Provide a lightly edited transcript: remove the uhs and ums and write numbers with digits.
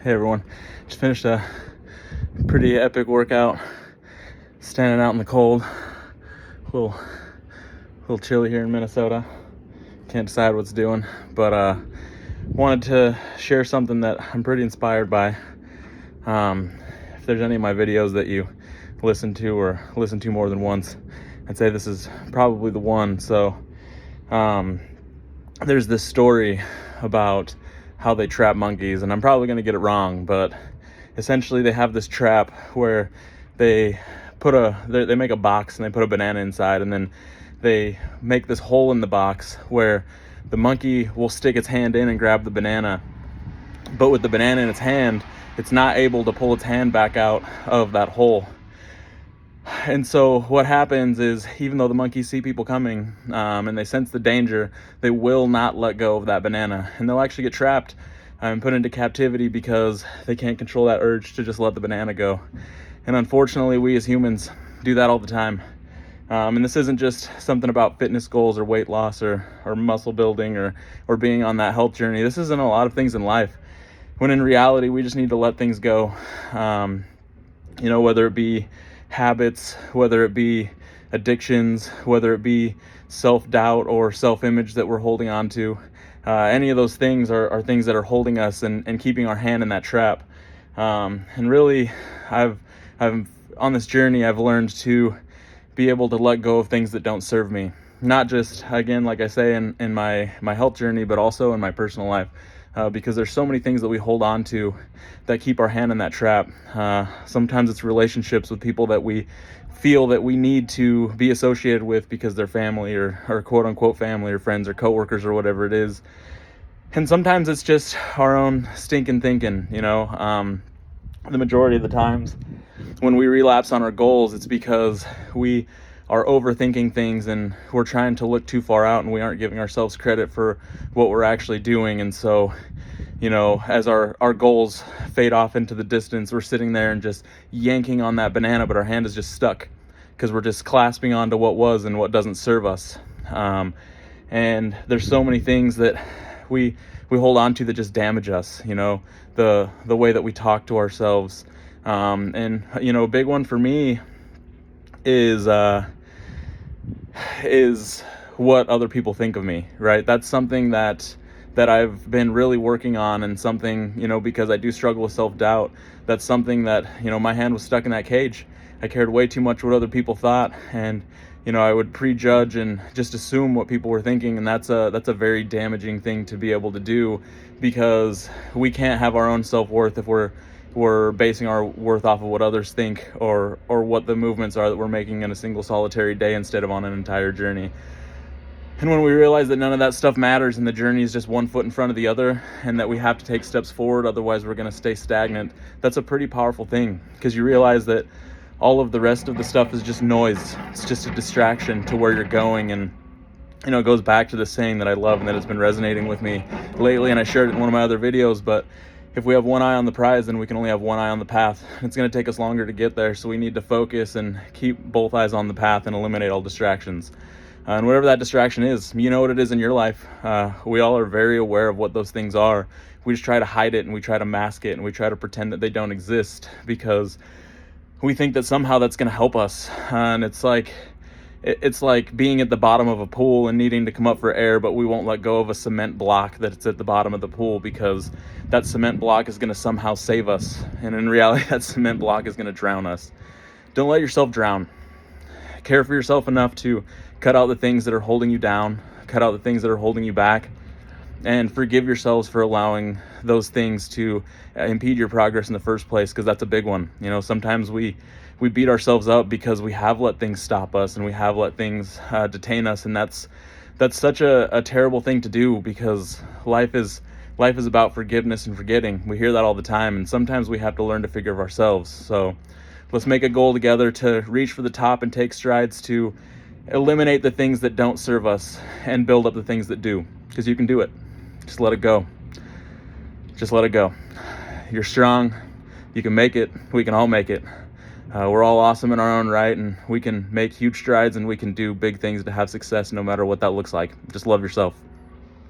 Hey everyone, just finished a pretty epic workout, standing out in the cold. A little chilly here in Minnesota. Can't decide what's doing, but wanted to share something that I'm pretty inspired by. If there's any of my videos that you listen to more than once, I'd say this is probably the one. So there's this story about how they trap monkeys, and I'm probably going to get it wrong, but essentially they have this trap where they make a box and they put a banana inside, and then they make this hole in the box where the monkey will stick its hand in and grab the banana, but with the banana in its hand, it's not able to pull its hand back out of that hole. And so what happens is, even though the monkeys see people coming and they sense the danger, they will not let go of that banana, and they'll actually get trapped and put into captivity because they can't control that urge to just let the banana go. And unfortunately, we as humans do that all the time. And this isn't just something about fitness goals or weight loss or muscle building or being on that health journey. This is in a lot of things in life, when in reality we just need to let things go. Whether it be habits, whether it be addictions, whether it be self-doubt or self-image that we're holding on to. Any of those things are things that are holding us and keeping our hand in that trap. And really, I've on this journey, I've learned to be able to let go of things that don't serve me. Not just, again, like I say, in my health journey, but also in my personal life. Because there's so many things that we hold on to that keep our hand in that trap. Sometimes it's relationships with people that we feel that we need to be associated with because they're family or quote unquote family or friends or coworkers or whatever it is. And sometimes it's just our own stinking thinking. The majority of the times when we relapse on our goals, it's because we are overthinking things and we're trying to look too far out, and we aren't giving ourselves credit for what we're actually doing. And so, as our goals fade off into the distance, we're sitting there and just yanking on that banana, but our hand is just stuck because we're just clasping onto what was and what doesn't serve us. And there's so many things that we hold on to that just damage us, the way that we talk to ourselves. A big one for me is what other people think of me, right? That's something that I've been really working on, and something, because I do struggle with self-doubt, that's something that, my hand was stuck in that cage. I cared way too much what other people thought, and, I would prejudge and just assume what people were thinking, and that's a very damaging thing to be able to do, because we can't have our own self-worth if we're basing our worth off of what others think or what the movements are that we're making in a single solitary day instead of on an entire journey. And when we realize that none of that stuff matters and the journey is just one foot in front of the other, and that we have to take steps forward, otherwise we're going to stay stagnant, that's a pretty powerful thing, because you realize that all of the rest of the stuff is just noise. It's just a distraction to where you're going. And it goes back to the saying that I love and that has been resonating with me lately, and I shared it in one of my other videos, but if we have one eye on the prize, then we can only have one eye on the path. It's going to take us longer to get there, so we need to focus and keep both eyes on the path and eliminate all distractions. And whatever that distraction is, you know what it is in your life. We all are very aware of what those things are. We just try to hide it, and we try to mask it, and we try to pretend that they don't exist because we think that somehow that's going to help us. And it's like being at the bottom of a pool and needing to come up for air, but we won't let go of a cement block that's at the bottom of the pool, because that cement block is going to somehow save us. And in reality, that cement block is going to drown us. Don't let yourself drown. Care for yourself enough to cut out the things that are holding you down, cut out the things that are holding you back, and forgive yourselves for allowing those things to impede your progress in the first place, because that's a big one. Sometimes we beat ourselves up because we have let things stop us, and we have let things detain us, and that's such a terrible thing to do, because life is about forgiveness and forgetting. We hear that all the time, and sometimes we have to learn to forgive ourselves. So let's make a goal together to reach for the top and take strides to eliminate the things that don't serve us and build up the things that do, because you can do it. Just let it go. Just let it go. You're strong. You can make it. We can all make it. We're all awesome in our own right, and we can make huge strides, and we can do big things to have success no matter what that looks like. Just love yourself.